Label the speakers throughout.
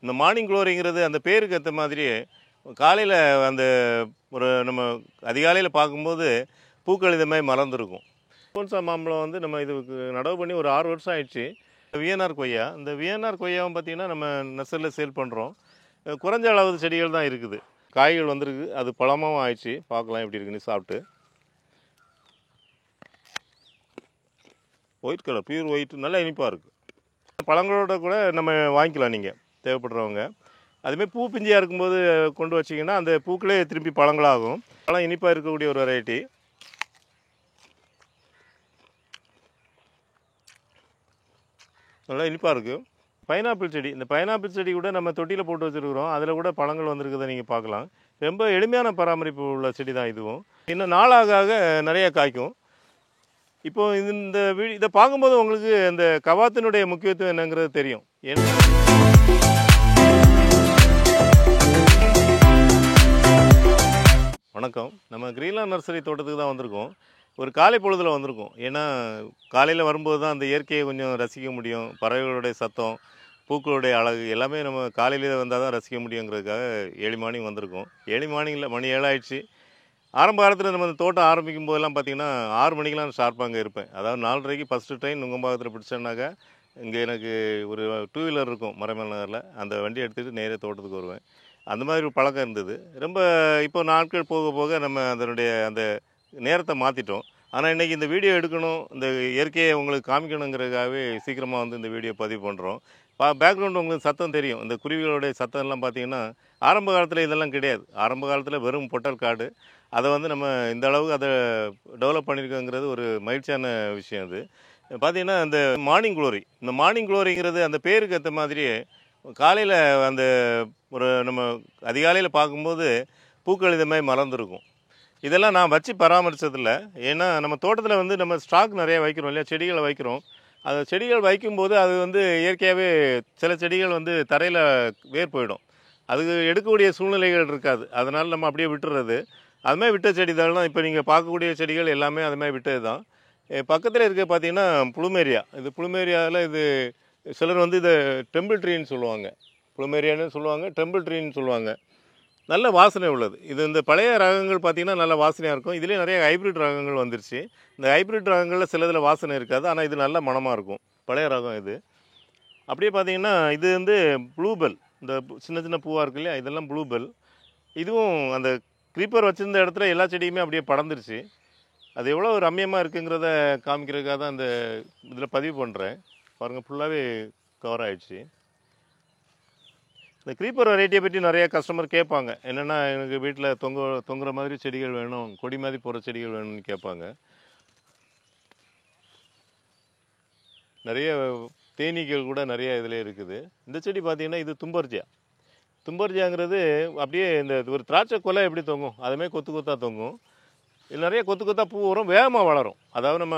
Speaker 1: இந்த மார்னிங் க்ளோரிங்கிறது அந்த பேருக்கு ஏற்ற மாதிரியே காலையில் அந்த ஒரு நம்ம அதிகாலையில் பார்க்கும்போது பூக்கள் இது மாதிரி மலர்ந்துருக்கும். அல்போன்சா மாம்பழம் வந்து நம்ம இதுக்கு நடவு பண்ணி ஒரு 6 வருஷம் ஆயிடுச்சு. விஎன்ஆர் கொய்யா, இந்த விஎன்ஆர் கொய்யாவும் பார்த்திங்கன்னா நம்ம நர்சரியில் சேல் பண்ணுறோம். குறைஞ்ச அளவு செடிகள் தான் இருக்குது. காய்கள் வந்திருக்கு, அது பழமாகவும் ஆயிடுச்சு. பார்க்கலாம் எப்படி இருக்குன்னு சாப்பிட்டு. ஒயிட் கலர், பியூர் ஒயிட், நல்லா இனிப்பாக இருக்குது. பழங்களோட கூட நம்ம வாங்கிக்கலாம் நீங்கள் தேவைப்படுறவங்க. அதுமாதிரி பூ பிஞ்சியாக இருக்கும்போது கொண்டு வச்சிங்கன்னா அந்த பூக்களே திருப்பி பழங்களாகும். பழம் இனிப்பாக இருக்கக்கூடிய ஒரு வெரைட்டி. நல்லா இனிப்பாக இருக்குது. பைனாப்பிள் செடி, இந்த பைனாப்பிள் செடி கூட நம்ம தொட்டியில் போட்டு வச்சுருக்குறோம். அதில் கூட பழங்கள் வந்திருக்கிறத நீங்கள் பார்க்கலாம். ரொம்ப எளிமையான பராமரிப்பு உள்ள செடி தான் இதுவும். இன்னும் நாளாக நிறைய காய்க்கும். இப்போது இந்த இதை பார்க்கும்போது உங்களுக்கு இந்த கவாத்தினுடைய முக்கியத்துவம் என்னங்கிறது தெரியும். வணக்கம், நம்ம கிரீன்லேண்ட் நர்சரி தோட்டத்துக்கு தான் வந்திருக்கோம். ஒரு காலை பொழுதில் வந்திருக்கோம். ஏன்னா காலையில் வரும்போது தான் அந்த இயற்கையை கொஞ்சம் ரசிக்க முடியும். பறவைகளுடைய சத்தம், பூக்களுடைய அழகு எல்லாமே நம்ம காலையிலே வந்தால் தான் ரசிக்க முடியுங்கிறதுக்காக ஏர்லி மார்னிங் வந்திருக்கோம். ஏர்லி மார்னிங்கில் மணி 7 ஆயிடுச்சு. ஆரம்ப காலத்தில் நம்ம இந்த தோட்டம் ஆரம்பிக்கும் போதெல்லாம் பார்த்திங்கன்னா 6 மணிக்கெலாம் ஷார்ப்பாக அங்கே இருப்பேன். அதாவது 4:30க்கு ஃபஸ்ட்டு ட்ரெயின் நுங்கம்பாக்கத்தில் பிடிச்சேன்னாக்கா இங்கே எனக்கு ஒரு 2 வீலர் இருக்கும் மறைமலை நகரில். அந்த வண்டி எடுத்துகிட்டு நேரே தோட்டத்துக்கு வருவேன். அந்த மாதிரி ஒரு பழக்கம் இருந்தது. ரொம்ப இப்போ நாட்கள் போக போக நம்ம அதனுடைய அந்த நேரத்தை மாற்றிட்டோம். ஆனால் இன்றைக்கி இந்த வீடியோ எடுக்கணும், இந்த இயற்கையை உங்களுக்கு காமிக்கணுங்கிறதுக்காகவே சீக்கிரமாக வந்து இந்த வீடியோ பதிவு பண்ணுறோம். பேக்ரவுண்டு உங்களுக்கு சத்தம் தெரியும். இந்த குருவிகளுடைய சத்தம்லாம் பார்த்திங்கன்னா ஆரம்ப காலத்தில் இதெல்லாம் கிடையாது. ஆரம்ப காலத்தில் வெறும் பொட்டல் காடு. அதை வந்து நம்ம இந்த அளவுக்கு அதை டெவலப் பண்ணியிருக்கோங்கிறது ஒரு மகிழ்ச்சியான விஷயம். அது பார்த்திங்கன்னா இந்த மார்னிங் க்ளோரி, இந்த மார்னிங் க்ளோரிங்கிறது அந்த பேருக்கு ஏற்ற மாதிரியே காலையில் அந்த ஒரு நம்ம அதிகாலையில் பார்க்கும்போது பூக்கள் இது மாதிரி மலர்ந்துருக்கும். இதெல்லாம் நான் வச்சு பராமரித்ததில்ல. ஏன்னா நம்ம தோட்டத்தில் வந்து நம்ம ஸ்டாக் நிறைய வைக்கிறோம் இல்லையா, செடிகளை வைக்கிறோம். அந்த செடிகள் வைக்கும்போது அது வந்து இயற்கையாகவே சில செடிகள் வந்து தரையில் வேர் போயிடும். அதுக்கு எடுக்கக்கூடிய சூழ்நிலைகள் இருக்காது. அதனால் நம்ம அப்படியே விட்டுறது. அதுமாதிரி விட்ட செடிகள் தான் இப்போ நீங்கள் பார்க்கக்கூடிய செடிகள் எல்லாமே அதுமாதிரி விட்டது தான். பக்கத்தில் இருக்க பார்த்திங்கன்னா புளுமேரியா. இது புளுமேரியாவில் இது சிலர் வந்து இதை டெம்பிள் ட்ரீன்னு சொல்லுவாங்க. புளுமேரியான்னு சொல்லுவாங்க, டெம்பிள் ட்ரீன்னு சொல்லுவாங்க. நல்ல வாசனை உள்ளது. இது இந்த பழைய ரகங்கள் பார்த்திங்கன்னா நல்ல வாசனையாக இருக்கும். இதுலேயே நிறைய ஹைப்ரிட் ரகங்கள் வந்துருச்சு. இந்த ஹைப்ரிட் ரகங்களில் சிலதில் வாசனை இருக்காது, ஆனால் இது நல்ல மணமாக இருக்கும். பழைய ரகம் இது. அப்படியே பார்த்திங்கன்னா இது வந்து ப்ளூபெல், இந்த சின்ன சின்ன பூவாக இருக்கு இல்லையா, இதெல்லாம் ப்ளூபெல். இதுவும் அந்த க்ரீப்பர் வச்சுருந்த இடத்துல எல்லா செடியுமே அப்படியே படர்ந்துருச்சு. அது எவ்வளோ ரம்மியமாக இருக்குங்கிறத காமிக்கிறதுக்காக தான் அந்த இதில் பதிவு பண்ணுறேன். பாருங்கள், ஃபுல்லாகவே கவர் ஆகிடுச்சு. இந்த க்ரீப்பர் வெரைட்டியை பற்றி நிறைய கஸ்டமர் கேட்பாங்க. என்னென்னா எனக்கு வீட்டில் தொங்குற மாதிரி செடிகள் வேணும், கொடி மாதிரி போகிற செடிகள் வேணும்னு கேட்பாங்க. நிறைய தேனீக்கள் கூட நிறைய இதில் இருக்குது. இந்த செடி பார்த்திங்கன்னா இது தும்பர்ஜியா. தும்பர்ஜியாங்கிறது அப்படியே இந்த ஒரு திராட்சை கொலை எப்படி தொங்கும் அதுமாதிரி கொத்து கொத்தாக தொங்கும். இது நிறைய கொத்து கொத்தாக பூ வரும், வேகமாக வளரும். அதாவது நம்ம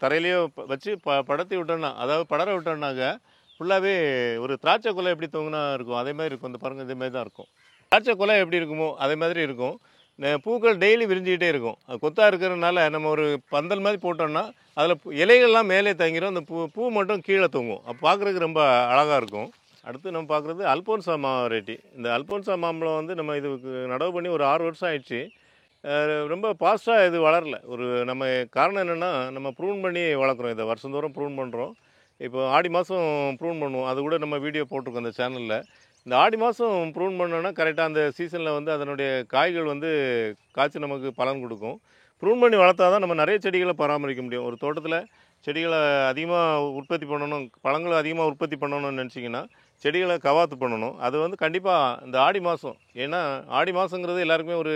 Speaker 1: தரையிலேயே வச்சு படத்தி விட்டோம்னா, அதாவது படர விட்டோம்னாக்க ஃபுல்லாகவே ஒரு திராட்சை கொலை எப்படி தொங்குனா இருக்கும் அதே மாதிரி இருக்கும். இந்த பாருங்கள், இதேமாதிரி தான் இருக்கும். திராட்சை கொலை எப்படி இருக்குமோ அதே மாதிரி இருக்கும். பூக்கள் டெய்லி விரிஞ்சிக்கிட்டே இருக்கும். அது கொத்தாக இருக்கிறதுனால நம்ம ஒரு பந்தல் மாதிரி போட்டோம்னா அதில் இலைகள்லாம் மேலே தங்கிடும், அந்த பூ மட்டும் கீழே தொங்கும். அப்போ பார்க்குறதுக்கு ரொம்ப அழகாக இருக்கும். அடுத்து நம்ம பார்க்குறது அல்போன்சா வெரைட்டி. இந்த அல்போன்சா மாம்பழம் வந்து நம்ம இதுக்கு நடவு பண்ணி ஒரு 6 வருஷம் ஆயிடுச்சு. ரொம்ப ஃபாஸ்ட்டாக இது வளரல. ஒரு நம்ம காரணம் என்னென்னா நம்ம ப்ரூன் பண்ணி வளர்க்குறோம். இதை வருஷந்தோறும் ப்ரூன் பண்ணுறோம். இப்போ ஆடி மாதம் ப்ரூன் பண்ணுவோம். அது கூட நம்ம வீடியோ போட்டிருக்கோம் அந்த சேனலில். இந்த ஆடி மாதம் ப்ரூன் பண்ணோன்னா கரெக்டாக அந்த சீசனில் வந்து அதனுடைய காய்கள் வந்து காய்ச்சி நமக்கு பலன் கொடுக்கும். ப்ரூன் பண்ணி வளர்த்தா தான் நம்ம நிறைய செடிகளை பராமரிக்க முடியும். ஒரு தோட்டத்தில் செடிகளை அதிகமாக உற்பத்தி பண்ணணும், பழங்களை அதிகமாக உற்பத்தி பண்ணணும்னு நினச்சிங்கன்னா செடிகளை கவாத்து பண்ணணும். அது வந்து கண்டிப்பாக இந்த ஆடி மாதம், ஏன்னா ஆடி மாதங்கிறது எல்லாருக்குமே ஒரு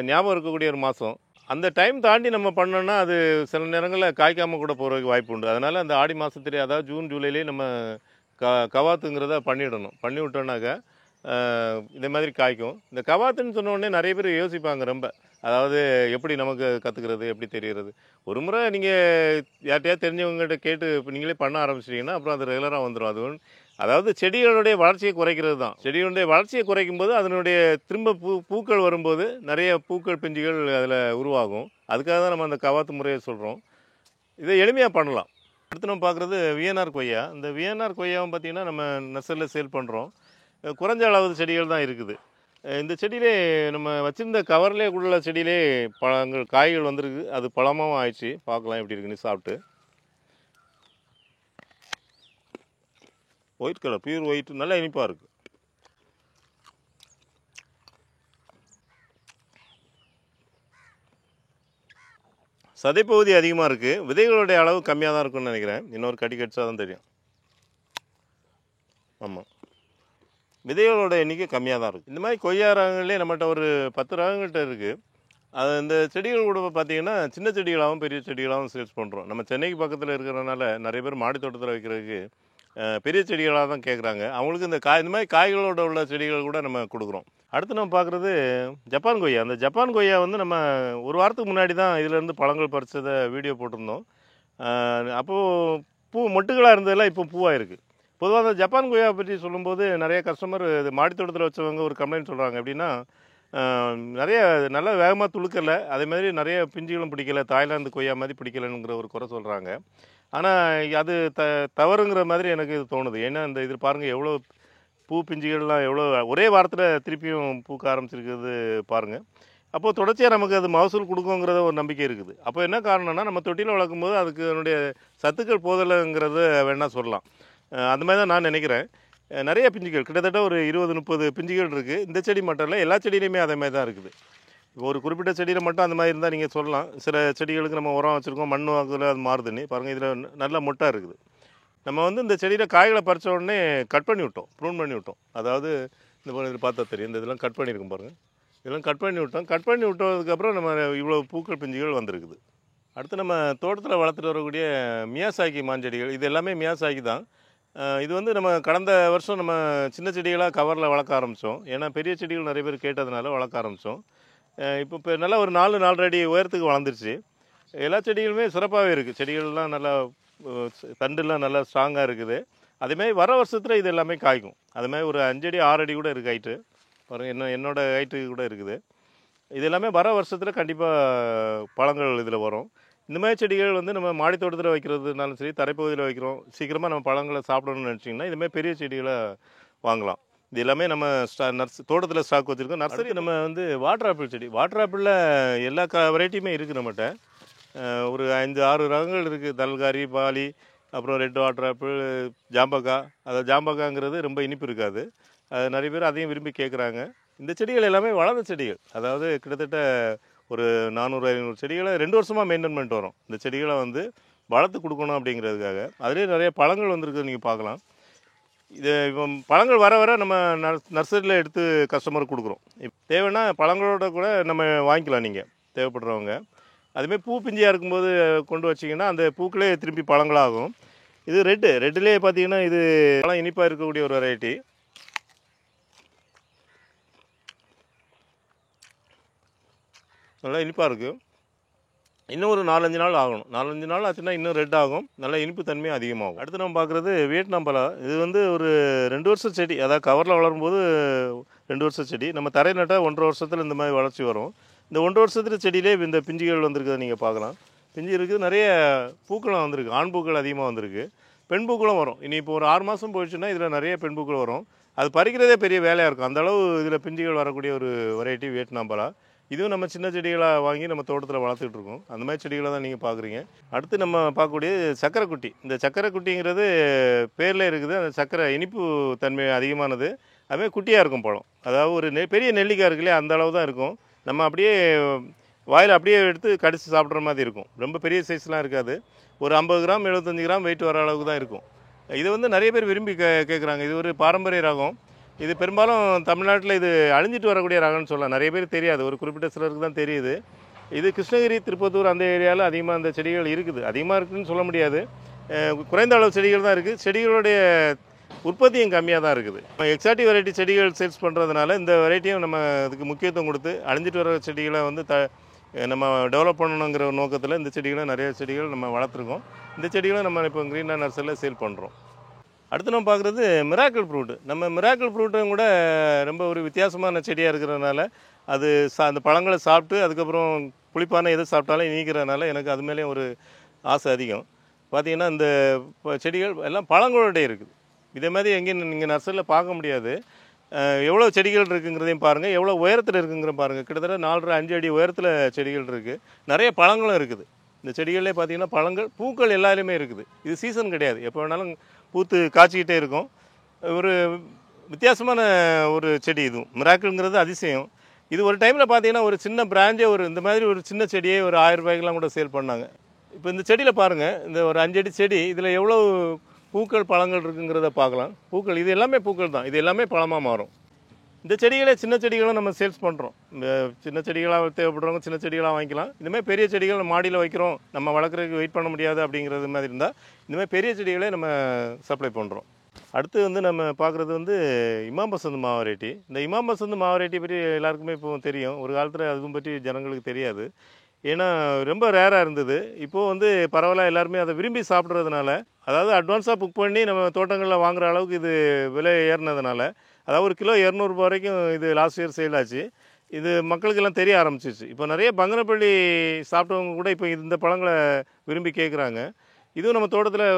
Speaker 1: ஞாபகம் இருக்கக்கூடிய ஒரு மாதம். அந்த டைம் தாண்டி நம்ம பண்ணோன்னா அது சில நேரங்களில் காய்க்காமல் கூட போகிறதுக்கு வாய்ப்பு உண்டு. அதனால் அந்த ஆடி மாதத்துலேயே, அதாவது ஜூன் ஜூலைலேயே நம்ம கவாத்துங்கிறத பண்ணிவிடணும். பண்ணி விட்டோன்னாக்கா இந்த மாதிரி காய்க்கும். இந்த கவாத்துன்னு சொன்னோடனே நிறைய பேர் யோசிப்பாங்க ரொம்ப. அதாவது எப்படி நமக்கு கற்றுக்கிறது, எப்படி தெரிகிறது. ஒரு முறை நீங்கள் யார்கிட்டயாவது தெரிஞ்சவங்ககிட்ட கேட்டு நீங்களே பண்ண ஆரம்பிச்சிட்டிங்கன்னா அப்புறம் அது ரெகுலராக வந்துடும். அது அதாவது செடிகளுடைய வளர்ச்சியை குறைக்கிறது தான். செடிகளுடைய வளர்ச்சியை குறைக்கும் போது அதனுடைய திரும்ப பூக்கள் வரும்போது நிறைய பூக்கள் பிஞ்சுகள் அதில் உருவாகும். அதுக்காக தான் நம்ம அந்த கவாத்து முறையை சொல்கிறோம். இதை எளிமையாக பண்ணலாம். அடுத்து நம்ம பார்க்குறது விஎன்ஆர் கொய்யா. இந்த விஎன்ஆர் கொய்யாவும் பார்த்தீங்கன்னா நம்ம நர்சரியில் சேல் பண்ணுறோம். குறைஞ்ச அளவு செடிகள் தான் இருக்குது. இந்த செடியிலே நம்ம வச்சிருந்த கவர்லேயே உள்ள செடியிலே பழங்கள் காய்கள் வந்திருக்கு. அது பழமாவும் ஆயிடுச்சு. பார்க்கலாம் எப்படி இருக்குன்னு சாப்பிட்டு. ஒயிட் கலர், பியூர் ஒயிட், நல்லா இனிப்பாக இருக்குது. சதைப்பகுதி அதிகமாக இருக்குது. விதைகளுடைய அளவு கம்மியாக தான் இருக்குன்னு நினைக்கிறேன். இன்னொரு கடி கடிச்சா தான் தெரியும். ஆமாம், விதைகளோட எண்ணிக்கை கம்மியாக தான் இருக்குது. இந்த மாதிரி கொய்யா ரகங்கள்லேயே நம்மகிட்ட ஒரு 10 ரகங்கள்கிட்ட இருக்குது. அது இந்த செடிகள் கூட பார்த்தீங்கன்னா சின்ன செடிகளாகவும் பெரிய செடிகளாகவும் சேல்ஸ் பண்ணுறோம். நம்ம சென்னைக்கு பக்கத்தில் இருக்கிறனால நிறைய பேர் மாடி தோட்டத்தில் வைக்கிறதுக்கு பெரிய செடிகளாக தான் கேட்குறாங்க. அவங்களுக்கு இந்த மாதிரி காய்களோட உள்ள செடிகள் கூட நம்ம கொடுக்குறோம். அடுத்து நம்ம பார்க்குறது ஜப்பான் கொய்யா. அந்த ஜப்பான் கொய்யா வந்து நம்ம ஒரு வாரத்துக்கு முன்னாடி தான் இதிலேருந்து பழங்கள் பறிச்சதை வீடியோ போட்டிருந்தோம். அப்போது பூ மொட்டுகளாக இருந்ததெல்லாம் இப்போ பூவாக இருக்குது. பொதுவாக அந்த ஜப்பான் கொய்யா பற்றி சொல்லும்போது நிறைய கஸ்டமர் இது மாடி தோட்டத்தில் வச்சவங்க ஒரு கம்ப்ளைண்ட் சொல்கிறாங்க. எப்படின்னா நிறைய நல்லா வேகமாக துளுக்கலை, அதே மாதிரி நிறைய பிஞ்சுகளும் பிடிக்கலை, தாய்லாந்து கொய்யா மாதிரி பிடிக்கலைங்கிற ஒரு குறை சொல்கிறாங்க. ஆனால் அது தவறுங்கிற மாதிரி எனக்கு இது தோணுது. ஏன்னா இந்த இது பாருங்கள், எவ்வளோ பூ பிஞ்சுகள்லாம் எவ்வளோ ஒரே வாரத்தில் திருப்பியும் பூக்க ஆரம்பிச்சிருக்கிறது பாருங்கள். அப்போது தொடர்ச்சியாக நமக்கு அது மகசூல் கொடுக்குங்கிறத ஒரு நம்பிக்கை இருக்குது. அப்போ என்ன காரணம்னா நம்ம தொட்டியில் வளர்க்கும் போது அதுக்கு அதனுடைய சத்துக்கள் போதலைங்கிறத வேணால் சொல்லலாம். அந்த மாதிரி தான் நான் நினைக்கிறேன். நிறைய பிஞ்சுகள் கிட்டத்தட்ட ஒரு 20-30 பிஞ்சுகள் இருக்குது. இந்த செடி மட்டும் இல்லை, எல்லா செடியிலையுமே அதே மாதிரி தான் இருக்குது. இப்போ ஒரு குறிப்பிட்ட செடியில் மட்டும் அந்த மாதிரி இருந்தால் நீங்கள் சொல்லலாம். சில செடிகளுக்கு நம்ம உரம் வச்சுருக்கோம், மண் வாக்குல அது மாறுதுன்னு பாருங்கள். இதில் நல்ல மொட்டாக இருக்குது. நம்ம வந்து இந்த செடியில் காய்களை பறித்த உடனே கட் பண்ணி விட்டோம், ப்ரூன் பண்ணி விட்டோம். அதாவது இந்த இதில் பார்த்தா தெரியும், இந்த இதெல்லாம் கட் பண்ணியிருக்கோம் பாருங்கள். இதெல்லாம் கட் பண்ணி விட்டோம். கட் பண்ணி விட்டதுக்கப்புறம் நம்ம இவ்வளோ பூக்கள் பிஞ்சுகள் வந்திருக்குது. அடுத்து நம்ம தோட்டத்தில் வளர்த்துட்டு வரக்கூடிய மியாசாக்கி மாஞ்செடிகள், இது எல்லாமே மியாசாக்கி தான். இது வந்து நம்ம கடந்த வருஷம் நம்ம சின்ன செடிகளாக கவரில் வளர்க்க ஆரம்பித்தோம். ஏன்னா பெரிய செடிகள் நிறைய பேர் கேட்டதுனால வளர்க்க ஆரம்பித்தோம். இப்போ நல்லா ஒரு 4-4.5 அடி உயரத்துக்கு வளர்ந்துருச்சு. எல்லா செடிகளுமே சிறப்பாகவே இருக்குது. செடிகள்லாம் நல்லா தண்டுலாம் நல்லா ஸ்ட்ராங்காக இருக்குது. அதேமாதிரி வர வருஷத்தில் இது எல்லாமே காய்க்கும். அதுமாதிரி ஒரு 5 அடி 6 அடி கூட இருக்குது ஹைட்டு. பாருங்கள், என்னோடய ஹைட்டு கூட இருக்குது. இது எல்லாமே வர வருஷத்தில் கண்டிப்பாக பழங்கள் இதில் வரும். இந்த மாதிரி செடிகள் வந்து நம்ம மாடி தோட்டத்தில் வைக்கிறதுனாலும் சரி, தரைப்பகுதியில் வைக்கிறோம், சீக்கிரமாக நம்ம பழங்களை சாப்பிடணும்னு நினச்சிங்கன்னா இதுமாதிரி பெரிய செடிகளை வாங்கலாம். இது எல்லாமே நம்ம தோட்டத்தில் ஸ்டாக் வச்சுருக்கோம். நர்சரி நம்ம வந்து வாட்டர் ஆப்பிள் செடி, வாட்டர் ஆப்பிளில் எல்லா வெரைட்டியுமே இருக்குது நம்மகிட்ட. ஒரு 5-6 ரகங்கள் இருக்குது. தல்காரி, பாலி, அப்புறம் ரெட் வாட்டர் ஆப்பிள், ஜாம்பக்கா. அதாவது ஜாம்பக்காங்கிறது ரொம்ப இனிப்பு இருக்காது. அது நிறைய பேர் அதையும் விரும்பி கேட்குறாங்க. இந்த செடிகள் எல்லாமே வளர்ந்த செடிகள். அதாவது கிட்டத்தட்ட ஒரு 400-500 செடிகளை 2 வருஷமாக மெயின்டைன் பண்ணிட்டு வரோம். இந்த செடிகளை வந்து வளர்த்து கொடுக்கணும் அப்படிங்கிறதுக்காக. அதுலேயே நிறைய பழங்கள் வந்திருக்குது, நீங்கள் பார்க்கலாம். இது இப்போ பழங்கள் வர வர நம்ம நர்சரியில் எடுத்து கஸ்டமருக்கு கொடுக்குறோம். இப்போ தேவைன்னா பழங்களோட கூட நம்ம வாங்கிக்கலாம் நீங்கள் தேவைப்படுறவங்க. அதுமாதிரி பூ பிஞ்சியாக இருக்கும்போது கொண்டு வச்சிங்கன்னா அந்த பூக்களே திரும்பி பழங்களாகும். இது ரெட்டுலேயே பார்த்தீங்கன்னா இது பழம் இனிப்பாக இருக்கக்கூடிய ஒரு வெரைட்டி. நல்லா இனிப்பாக இருக்குது. இன்னும் ஒரு 4-5 நாள் ஆகணும். 4-5 நாள் ஆச்சுன்னா இன்னும் ரெட் ஆகும், நல்லா இனிப்பு தன்மையும் அதிகமாகும். அடுத்து நம்ம பார்க்குறது வியட்நாம் பலா. இது வந்து ஒரு 2 வருஷம் செடி. அதாவது கவரில் வளரும்போது 2 வருஷம் செடி. நம்ம தரை நட்டால் 1.5 வருஷத்தில் இந்த மாதிரி வளர்ச்சி வரும். இந்த 1.5 வருஷத்துல செடியிலே இந்த பிஞ்சுகள் வந்திருக்கிறத நீங்கள் பார்க்கலாம். பிஞ்சு இருக்குது, நிறைய பூக்களும் வந்திருக்கு. ஆண் பூக்கள் அதிகமாக வந்திருக்கு, பெண் பூக்களும் வரும். இனி இப்போ ஒரு 6 மாதம் போயிடுச்சுன்னா இதில் நிறைய பெண் பூக்கள் வரும். அது பறிக்கிறதே பெரிய வேலையாக இருக்கும். அந்தளவு இதில் பிஞ்சுகள் வரக்கூடிய ஒரு வெரைட்டி வியட்நாம் பலா. இதுவும் நம்ம சின்ன செடிகளாக வாங்கி நம்ம தோட்டத்தில் வளர்த்துக்கிட்டு இருக்கோம். அந்த மாதிரி செடிகளை தான் நீங்கள் பார்க்குறீங்க. அடுத்து நம்ம பார்க்கக்கூடிய சக்கரைக்குட்டி. இந்த சக்கரைக்குட்டிங்கிறது பேரில் இருக்குது. அந்த சக்கரை இனிப்பு தன்மை அதிகமானது. அதுமாதிரி குட்டியாக இருக்கும் பழம். அதாவது ஒரு பெரிய நெல்லிக்காய் இருக்கு இல்லையா, அந்த அளவு தான் இருக்கும். நம்ம அப்படியே வாயில் அப்படியே எடுத்து கடித்து சாப்பிட்ற மாதிரி இருக்கும். ரொம்ப பெரிய சைஸ்லாம் இருக்காது. ஒரு 50 கிராம் 75 கிராம் வெயிட் வர அளவுக்கு தான் இருக்கும். இது வந்து நிறைய பேர் விரும்பி கேட்குறாங்க. இது ஒரு பாரம்பரிய ரகம். இது பெரும்பாலும் தமிழ்நாட்டில் இது அழிஞ்சிட்டு வரக்கூடிய ரகம்னு சொல்லலாம். நிறைய பேர் தெரியாது, ஒரு குறிப்பிட்ட சிலருக்கு தான் தெரியுது. இது கிருஷ்ணகிரி, திருப்பத்தூர் அந்த ஏரியாவில் அதிகமாக அந்த செடிகள் இருக்குது. அதிகமாக இருக்குதுன்னு சொல்ல முடியாது, குறைந்த அளவு செடிகள் தான் இருக்குது. செடிகளுடைய உற்பத்தியும் கம்மியாக தான் இருக்குது. எக்ஸாட்டிக் வெரைட்டி செடிகள் சேல்ஸ் பண்ணுறதுனால இந்த வெரைட்டியும் நம்ம அதுக்கு முக்கியத்துவம் கொடுத்து அழிஞ்சிட்டு வர செடிகளை வந்து நம்ம டெவலப் பண்ணணுங்கிற நோக்கத்தில் இந்த செடிகளை நிறைய செடிகள் நம்ம வளர்த்துருக்கோம். இந்த செடிகளை நம்ம இப்போ கிரீன் நர்சரியில் சேல் பண்ணுறோம். அடுத்து நம்ம பார்க்குறது மிராக்கிள் ஃப்ரூட்டு. நம்ம மிராக்கிள் ஃப்ரூட்டும் கூட ரொம்ப ஒரு வித்தியாசமான செடியாக இருக்கிறதுனால அது அந்த பழங்களை சாப்பிட்டு அதுக்கப்புறம் புளிப்பான எது சாப்பிட்டாலும் இனிக்கிறதுனால எனக்கு அது மேலேயும் ஒரு ஆசை அதிகம். பார்த்தீங்கன்னா இந்த செடிகள் எல்லாம் பழங்களோடே இருக்குது. இதே மாதிரி எங்கேயும் நீங்கள் நர்சரியில் பார்க்க முடியாது. எவ்வளோ செடிகள் இருக்குங்கிறதையும் பாருங்கள், எவ்வளோ உயரத்தில் இருக்குங்கிற பாருங்கள். கிட்டத்தட்ட 4.5 5 அடி உயரத்தில் செடிகள் இருக்குது. நிறைய பழங்களும் இருக்குது. இந்த செடிகளே பார்த்தீங்கன்னா பழங்கள் பூக்கள் எல்லாருமே இருக்குது. இது சீசன் கிடையாது, எப்போ வேணாலும் பூத்து காய்ச்சிக்கிட்டே இருக்கும். ஒரு வித்தியாசமான ஒரு செடி இதுவும். மிராக்கிள்ங்கிறது அதிசயம். இது ஒரு டைமில் பார்த்தீங்கன்னா ஒரு சின்ன பிராஞ்சே இந்த மாதிரி ஒரு சின்ன செடியே ஒரு 1000 ரூபாய்க்கெலாம் கூட சேல் பண்ணாங்க. இப்போ இந்த செடியில் பாருங்கள், இந்த ஒரு 5 அடி செடி, இதில் எவ்வளோ பூக்கள் பழங்கள் இருக்குங்கிறத பார்க்கலாம். பூக்கள் இது எல்லாமே பூக்கள் தான், இது எல்லாமே பழமாக மாறும். இந்த செடிகளே சின்ன செடிகளும் நம்ம சேல்ஸ் பண்ணுறோம். இந்த சின்ன செடிகளாக தேவைப்படுறவங்க சின்ன செடிகளாக வாங்கிக்கலாம். இந்தமாதிரி பெரிய செடிகள் மாடியில் வைக்கிறோம், நம்ம வளர்க்குறதுக்கு வெயிட் பண்ண முடியாது அப்படிங்கிறது மாதிரி இருந்தால் இந்தமாதிரி பெரிய செடிகளே நம்ம சப்ளை பண்ணுறோம். அடுத்து நம்ம பார்க்குறது இமாம் பசந்த் மா வெரைட்டி. இந்த இமாம் பசந்த் மா வெரைட்டி பற்றி எல்லாருக்குமே இப்போ தெரியும். ஒரு காலத்தில் அதுவும் பற்றி ஜனங்களுக்கு தெரியாது. ஏன்னா ரொம்ப ரேராக இருந்தது. இப்போது பரவாயில்ல, எல்லாருமே அதை விரும்பி சாப்பிட்றதுனால, அதாவது அட்வான்ஸாக புக் பண்ணி நம்ம தோட்டங்களில் வாங்குகிற அளவுக்கு இது விலை ஏறினதுனால, அதாவது ஒரு கிலோ 200 ரூபா வரைக்கும் இது லாஸ்ட் இயர் சேல் ஆச்சு. இது மக்களுக்கெல்லாம் தெரிய ஆரம்பிச்சிச்சு. இப்போ நிறைய பங்கனப்பள்ளி சாப்பிட்டவங்க கூட இப்போ இந்த பழங்களை விரும்பி கேட்குறாங்க. இதுவும் நம்ம தோட்டத்தில்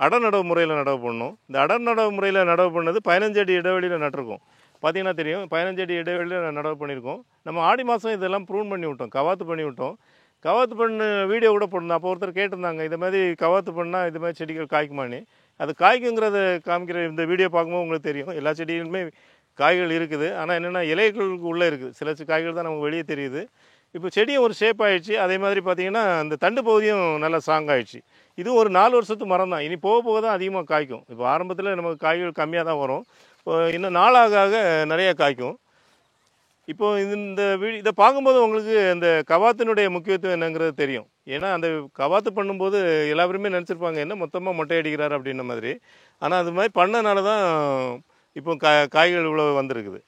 Speaker 1: அடர் நடவு முறையில் நடவு பண்ணோம். இந்த அடர் நடவு முறையில் நடவு பண்ணது 15 அடி இடைவெளியில் நட்டிருக்கோம். பார்த்தீங்கன்னா தெரியும், 15 அடி இடைவெளியில் நடவு பண்ணியிருக்கோம். நம்ம ஆடி மாதம் இதெல்லாம் ப்ரூன் பண்ணி விட்டோம், கவாத்து பண்ணி விட்டோம். கவாத்து பண்ண வீடியோ கூட போட்டிருந்தோம். அப்போ ஒருத்தர் கேட்டிருந்தாங்க, இது மாதிரி கவாத்து பண்ணால் இது மாதிரி செடிகள் காய்க்குமானே. அது காய்க்குங்கிறத காமிக்கிற இந்த வீடியோ பார்க்கும்போது உங்களுக்கு தெரியும், எல்லா செடியிலுமே காய்கள் இருக்குது. ஆனால் என்னென்னா இலைகளுக்கு உள்ளே இருக்குது, சில காய்கள் தான் நமக்கு வெளியே தெரியுது. இப்போ செடியும் ஒரு ஷேப் ஆகிடுச்சு. அதே மாதிரி பார்த்திங்கன்னா அந்த தண்டு பகுதியும் நல்லா ஸ்ட்ராங் ஆகிடுச்சு. இதுவும் ஒரு 4 வருஷத்து மரம் தான். இனி போக போக தான் அதிகமாக காய்க்கும். இப்போ ஆரம்பத்தில் நமக்கு காய்கள் கம்மியாக தான் வரும். இப்போ இன்னும் நாளாக ஆக நிறைய காய்க்கும். இப்போது இதை பார்க்கும்போது உங்களுக்கு அந்த கவாத்தினுடைய முக்கியத்துவம் என்னங்கிறது தெரியும். ஏன்னா அந்த கவாத்து பண்ணும்போது எல்லாருமே நினச்சிருப்பாங்க, என்ன மொத்தமாக மொட்டை அடிக்கிறார் அப்படின்ற மாதிரி. ஆனால் அது மாதிரி பண்ணனால தான் இப்போ காய்கள் இவ்வளோ வந்திருக்குது.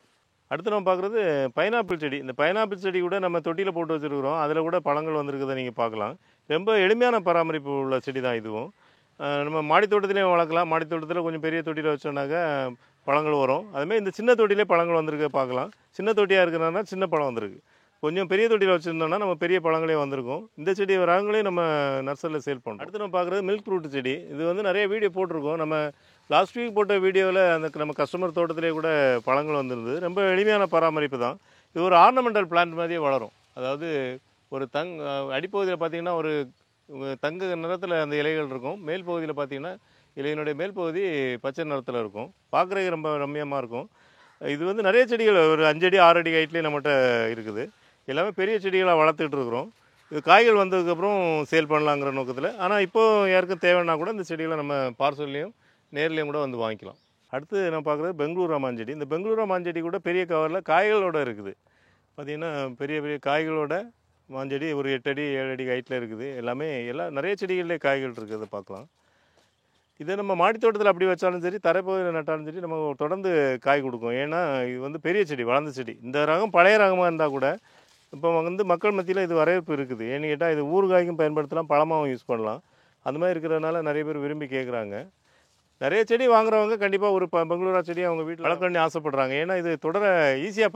Speaker 1: அடுத்து நம்ம பார்க்குறது பைனாப்பிள் செடி. இந்த பைனாப்பிள் செடி கூட நம்ம தொட்டியில் போட்டு வச்சுருக்குறோம். அதில் கூட பழங்கள் வந்திருக்குதை நீங்கள் பார்க்கலாம். ரொம்ப எளிமையான பராமரிப்பு உள்ள செடி தான் இதுவும். நம்ம மாடி தோட்டத்திலையும் வளர்க்கலாம். மாடி தோட்டத்தில் கொஞ்சம் பெரிய தொட்டியில் வச்சோன்னாக்கா பழங்கள் வரும். அதுமாதிரி இந்த சின்ன தொட்டிலே பழங்கள் வந்திருக்க பார்க்கலாம். சின்ன தொட்டியாக இருக்கிறனால சின்ன பழம் வந்திருக்கு. கொஞ்சம் பெரிய தொட்டியில் வச்சுருந்தோம்னா நம்ம பெரிய பழங்களே வந்திருக்கும். இந்த செடி ரகங்களையும் நம்ம நர்சரியில் சேல் பண்ணுறோம். அடுத்து நம்ம பார்க்குறது மில்க் ஃப்ரூட் செடி. இது நிறைய வீடியோ போட்டிருக்கோம். நம்ம லாஸ்ட் வீக் போட்ட வீடியோவில் நம்ம கஸ்டமர் தோட்டத்திலே கூட பழங்கள் வந்துருந்தது. ரொம்ப எளிமையான பராமரிப்பு தான். இது ஒரு ஆர்னமெண்டல் பிளான்ட் மாதிரியே வளரும். அதாவது ஒரு அடிப்பகுதியில் பார்த்திங்கன்னா ஒரு தங்க நிறத்தில் அந்த இலைகள் இருக்கும். மேல் பகுதியில் பார்த்திங்கன்னா இலையினுடைய மேல் பகுதி பச்சை நிறத்தில் இருக்கும். பார்க்குறதுக்கு ரொம்ப ரம்மியமாக இருக்கும். இது நிறைய செடிகள் ஒரு 5 அடி 6 அடி ஹைட்லேயே நம்மகிட்ட இருக்குது. எல்லாமே பெரிய செடிகளாக வளர்த்துக்கிட்டு இருக்கிறோம். இது காய்கள் வந்ததுக்கப்புறம் சேல் பண்ணலாங்கிற நோக்கத்தில். ஆனால் இப்போது யாருக்கும் தேவைன்னா கூட இந்த செடிகளை நம்ம பார்சல்லையும் நேர்லேயும் கூட வந்து வாங்கிக்கலாம். அடுத்து நம்ம பார்க்குறது பெங்களூர் மாஞ்செடி. இந்த பெங்களூர் மாஞ்செடி கூட பெரிய கவரில் காய்களோடு இருக்குது. பார்த்திங்கன்னா பெரிய பெரிய காய்களோட மாஞ்செடி ஒரு 8 அடி 7 அடி ஹைட்டில் இருக்குது. எல்லாம் நிறைய செடிகளிலே காய்கள் இருக்குது பார்க்கலாம். இதை நம்ம மாடி தோட்டத்தில் அப்படி வச்சாலும் சரி, தரைப்பகுதியில் நட்டாலும் சரி, நம்ம தொடர்ந்து காய் கொடுக்கும். ஏன்னா இது பெரிய செடி, வளர்ந்த செடி. இந்த ரகம் பழைய ரகமாக இருந்தால் கூட இப்போ மக்கள் மத்தியில் இது வரவேற்பு இருக்குது. ஏன்னு கேட்டால் இது ஊறுகாய்க்கும் பயன்படுத்தலாம், பழமாகவும் யூஸ் பண்ணலாம். அந்த மாதிரி இருக்கிறதுனால நிறைய பேர் விரும்பி கேட்குறாங்க. நிறைய செடி வாங்குறவங்க கண்டிப்பாக ஒரு பெங்களூரா செடி அவங்க வீட்டில் வளர்க்கணும்னு ஆசைப்படுறாங்க. ஏன்னா இது தொடர ஈஸியாக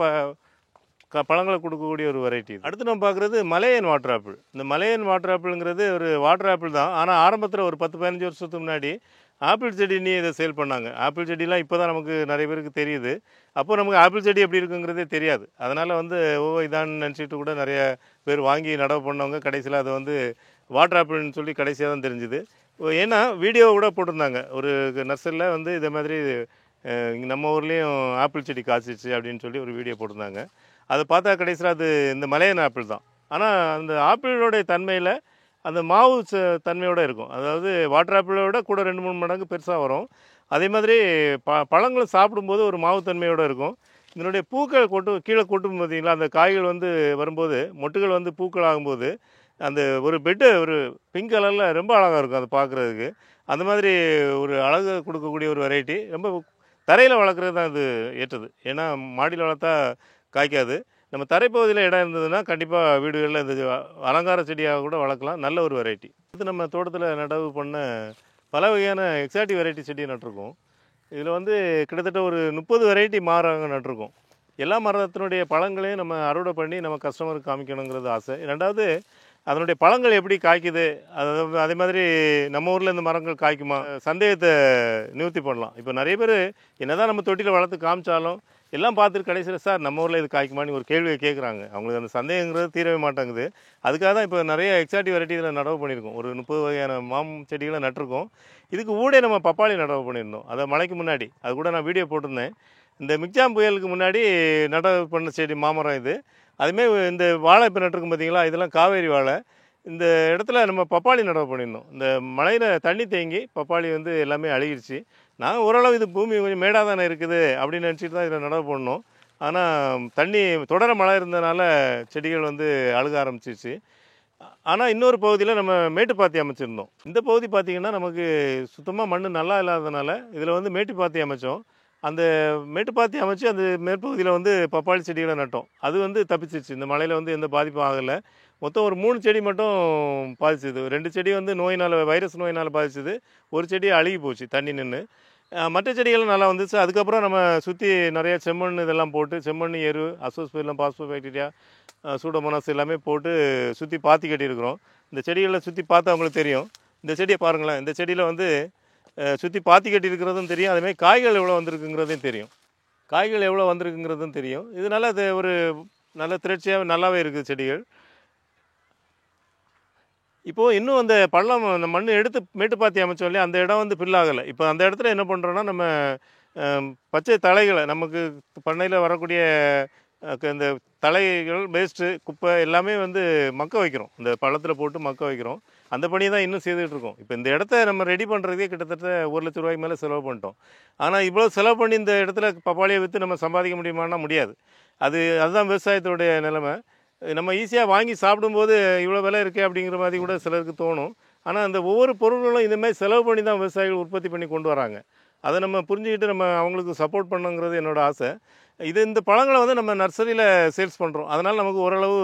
Speaker 1: பழங்களை கொடுக்கக்கூடிய ஒரு வெரைட்டி. அடுத்து நம்ம பார்க்குறது மலையன் வாட்டர் ஆப்பிள். இந்த மலையன் வாட்டர் ஆப்பிளுங்கிறது ஒரு வாட்டர் ஆப்பிள் தான். ஆனால் ஆரம்பத்தில் ஒரு 10-15 வருஷத்துக்கு முன்னாடி ஆப்பிள் செடின்னு இதை சேல் பண்ணாங்க. ஆப்பிள் செடிலாம் இப்போ தான் நமக்கு நிறைய பேருக்கு தெரியுது. அப்போது நமக்கு ஆப்பிள் செடி எப்படி இருக்குங்கிறதே தெரியாது. அதனால் இதான்னு நினச்சிட்டு கூட நிறைய பேர் வாங்கி நடவு பண்ணவங்க கடைசியில் அதை வாட்டர் ஆப்பிள்னு சொல்லி கடைசியாக தான் தெரிஞ்சுது. ஏன்னா வீடியோ கூட போட்டிருந்தாங்க, ஒரு நர்சரியில் இதே மாதிரி நம்ம ஊர்லேயும் ஆப்பிள் செடி காய்ச்சிச்சு அப்படின்னு சொல்லி ஒரு வீடியோ போட்டிருந்தாங்க. அதை பார்த்தா கடைசியில் அது இந்த மலையன் ஆப்பிள் தான். ஆனால் அந்த ஆப்பிளோடைய தன்மையில் அந்த மாவு தன்மையோடு இருக்கும். அதாவது வாட்டர் ஆப்பிளை விட கூட 2-3 மடங்கு பெருசாக வரும். அதே மாதிரி பழங்களும் சாப்பிடும்போது ஒரு மாவு தன்மையோடு இருக்கும். இதனுடைய பூக்கள் கீழே கொட்டும் பார்த்தீங்களா, அந்த காய்கள் வரும்போது மொட்டுகள் பூக்கள் ஆகும்போது அந்த ஒரு பெட்டு ஒரு பிங்க் கலரில் ரொம்ப அழகாக இருக்கும் அதை பார்க்குறதுக்கு. அந்த மாதிரி ஒரு அழகு கொடுக்கக்கூடிய ஒரு வெரைட்டி. ரொம்ப தரையில் வளர்க்குறது தான் இது ஏற்றது. ஏன்னா மாடியில் வளர்த்தா காய்க்காது. நம்ம தரைப்பகுதியில் இடம் இருந்ததுன்னா கண்டிப்பாக வீடுகளில் இந்த அலங்கார செடியாக கூட வளர்க்கலாம். நல்ல ஒரு வெரைட்டி. இது நம்ம தோட்டத்தில் நடவு பண்ண பல வகையான எக்ஸாட்டிக் வெரைட்டி செடி நட்டிருக்கோம். இதில் கிட்டத்தட்ட ஒரு 30 வெரைட்டி மரங்கள் நட்டிருக்கோம். எல்லா மரத்தினுடைய பழங்களையும் நம்ம அறுவடை பண்ணி நம்ம கஸ்டமருக்கு காமிக்கணுங்கிறது ஆசை. ரெண்டாவது அதனுடைய பழங்கள் எப்படி காய்க்குது, அதே மாதிரி நம்ம ஊரில் இந்த மரங்கள் காய்க்குமா, சந்தேகத்தை நிவர்த்தி பண்ணலாம். இப்போ நிறைய பேர் என்னதான் நம்ம தொட்டியில் வளர்த்து காமிச்சாலும் எல்லாம் பார்த்துட்டு கடைசியில் சார் நம்ம ஊரில் இது காய்க்குமான்னு ஒரு கேள்வியை கேட்குறாங்க. அவங்களுக்கு அந்த சந்தேகங்கிறது தீரவே மாட்டேங்குது. அதுக்காக தான் இப்போ நிறைய எக்ஸாட்டிவ் வெரைட்டி இதில் நடவு பண்ணியிருக்கோம். ஒரு 30 வகையான செடிகளை நட்டிருக்கோம். இதுக்கு ஊடே நம்ம பப்பாளி நடவு பண்ணியிருந்தோம். அதை மழைக்கு முன்னாடி அது கூட நான் வீடியோ போட்டிருந்தேன். இந்த மிக்ஜாம் புயலுக்கு முன்னாடி நடவு பண்ண செடி மாமரம் இது. அதுமாரி இந்த வாழை இப்போ நட்டிருக்கும் பார்த்தீங்களா, இதெல்லாம் காவேரி வாழை. இந்த இடத்துல நம்ம பப்பாளி நடவு பண்ணியிருந்தோம். இந்த மழையில் தண்ணி தேங்கி பப்பாளி வந்து எல்லாமே அழுகிடுச்சு. நான் ஓரளவு இது பூமி கொஞ்சம் மேடாக தானே இருக்குது அப்படின்னு நினச்சிட்டு தான் இதில் நடவு பண்ணோம். ஆனால் தண்ணி தொடர மழை இருந்ததுனால செடிகள் வந்து அழுக ஆரம்பிச்சிச்சு. ஆனால் இன்னொரு பகுதியில் நம்ம மேட்டுப்பாத்தி அமைச்சிருந்தோம். இந்த பகுதி பார்த்திங்கன்னா நமக்கு சுத்தமாக மண் நல்லா இல்லாததுனால இதில் வந்து மேட்டுப்பாத்தி அமைச்சோம். அந்த மேட்டுப்பாத்தி அமைச்சு அந்த மேற்பகுதியில் வந்து பப்பாளி செடிகளை நட்டோம். அது வந்து தப்பிச்சிருச்சு. இந்த மழையில் வந்து எந்த பாதிப்பும் ஆகலை. மொத்தம் ஒரு 3 செடி மட்டும் பாதிச்சுது. 2 செடி வந்து நோயினால், வைரஸ் நோயினால் பாதிச்சுது. ஒரு செடி அழுகி போச்சு தண்ணி நின்று. மற்ற செடிகளும் நல்லா வந்துச்சு. அதுக்கப்புறம் நம்ம சுற்றி நிறைய செம்மண் இதெல்லாம் போட்டு, செம்மண், எரு, அசோஸ்பைரிலம், பாஸ்போபாக்டீரியா, சூடோமோனாஸ் எல்லாமே போட்டு சுற்றி பாத்தி கட்டியிருக்கிறோம். இந்த செடிகளை சுற்றி பார்த்தா அவங்களுக்கு தெரியும். இந்த செடியை பாருங்களேன். இந்த செடியில் வந்து சுற்றி பாத்தி கட்டி இருக்கிறதும் தெரியும். அதேமாதிரி காய்கள் எவ்வளோ வந்திருக்குங்கிறதையும் தெரியும். காய்கள் எவ்வளோ வந்திருக்குங்கிறதும் தெரியும். இதனால் அது ஒரு நல்ல திரட்சியாக நல்லாவே இருக்குது செடிகள். இப்போது இன்னும் அந்த பள்ளம், அந்த மண் எடுத்து மேட்டுப்பாத்தி அமைச்சோம் இல்லையா, அந்த இடம் வந்து பில்லாகலை. இப்போ அந்த இடத்துல என்ன பண்ணுறோன்னா, நம்ம பச்சை தழைகளை நமக்கு பண்ணையில் வரக்கூடிய இந்த தழைகள், வேஸ்ட்டு, குப்பை எல்லாமே வந்து மக்க வைக்கிறோம். இந்த பள்ளத்தில் போட்டு மக்க வைக்கிறோம். அந்த பணியை தான் இன்னும் செய்துகிட்ருக்கோம். இப்போ இந்த இடத்த நம்ம ரெடி பண்ணுறதே கிட்டத்தட்ட ₹1,00,000 மேலே செலவு பண்ணிட்டோம். ஆனால் இவ்வளோ செலவு பண்ணி இந்த இடத்துல பப்பாளியை விற்று நம்ம சம்பாதிக்க முடியுமான்னா முடியாது. அதுதான் விவசாயத்தோடைய நிலைமை. நம்ம ஈஸியாக வாங்கி சாப்பிடும்போது இவ்வளோ விலை இருக்கே அப்படிங்கிற மாதிரி கூட சிலருக்கு தோணும். ஆனால் அந்த ஒவ்வொரு பொருள்களும் இதுமாதிரி செலவு பண்ணி தான் விவசாயிகள் உற்பத்தி பண்ணி கொண்டு வராங்க. அதை நம்ம புரிஞ்சுக்கிட்டு நம்ம அவங்களுக்கு சப்போர்ட் பண்ணுங்கிறது என்னோடய ஆசை. இந்த பழங்களை வந்து நம்ம நர்சரியில் சேல்ஸ் பண்ணுறோம். அதனால் நமக்கு ஓரளவு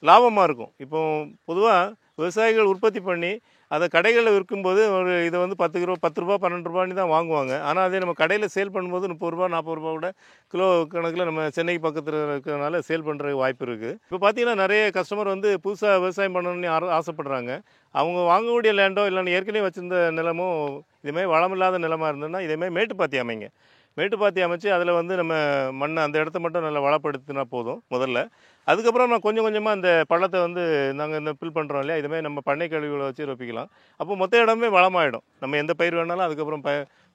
Speaker 1: லாபமாக இருக்கும். இப்போ பொதுவாக விவசாயிகள் உற்பத்தி பண்ணி அதை கடைகளில் விற்கும்போது இதை வந்து ₹10, ₹12 தான் வாங்குவாங்க. ஆனால் அதே நம்ம கடையில் சேல் பண்ணும்போது ₹30, ₹40 கூட கிலோ கணக்கில் நம்ம சென்னை பக்கத்தில் இருக்கிறதுனால சேல் பண்ணுறதுக்கு வாய்ப்பு இருக்குது. இப்போ பார்த்தீங்கன்னா நிறைய கஸ்டமர் வந்து புதுசாக விவசாயம் பண்ணணும்னு ஆசைப்படுறாங்க. அவங்க வாங்கக்கூடிய லேண்டோ இல்லைன்னா ஏற்கனவே வச்சுருந்த நிலமோ இதுமாதிரி வளமில்லாத நிலமாக இருந்ததுன்னா இதேமாதிரி மேட்டுப்பாத்தி அமைங்க. மேட்டுப்பாத்தி அமைச்சு அதில் வந்து நம்ம மண்ணை அந்த இடத்த மட்டும் நல்லா வளப்படுத்தினா போதும் முதல்ல. அதுக்கப்புறம் நான் கொஞ்சம் கொஞ்சமாக அந்த பள்ளத்தை வந்து நாங்கள் இந்த ஃபில் பண்ணுறோம் இல்லையா, இதுமாதிரி நம்ம பண்ணை கழிவுகளை வச்சு ரொப்பிக்கலாம். அப்போ மொத்த இடமே வளமாகிடும். நம்ம எந்த பயிர் வேணாலும் அதுக்கப்புறம்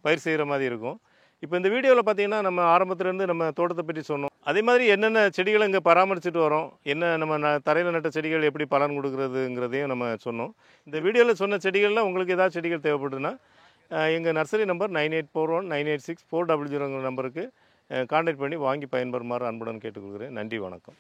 Speaker 1: பயிர் செய்கிற மாதிரி இருக்கும். இப்போ இந்த வீடியோவில் பார்த்தீங்கன்னா நம்ம ஆரம்பத்துலேருந்து நம்ம தோட்டத்தை பற்றி சொன்னோம். அதே மாதிரி என்னென்ன செடிகளை இங்கே பராமரிச்சுட்டு வரோம், என்ன நம்ம தரையில் நட்ட செடிகள் எப்படி பலன் கொடுக்குறதுங்கிறதையும் நம்ம சொன்னோம். இந்த வீடியோவில் சொன்ன செடிகளில் உங்களுக்கு ஏதாவது செடிகள் தேவைப்படுதுன்னா எங்கள் நர்சரி நம்பர் 9841986400 நம்பருக்கு கான்டாக்ட் பண்ணி வாங்கி பயன்பெறுமாறு அன்புடன் கேட்டுக்கொள்கிறேன். நன்றி, வணக்கம்.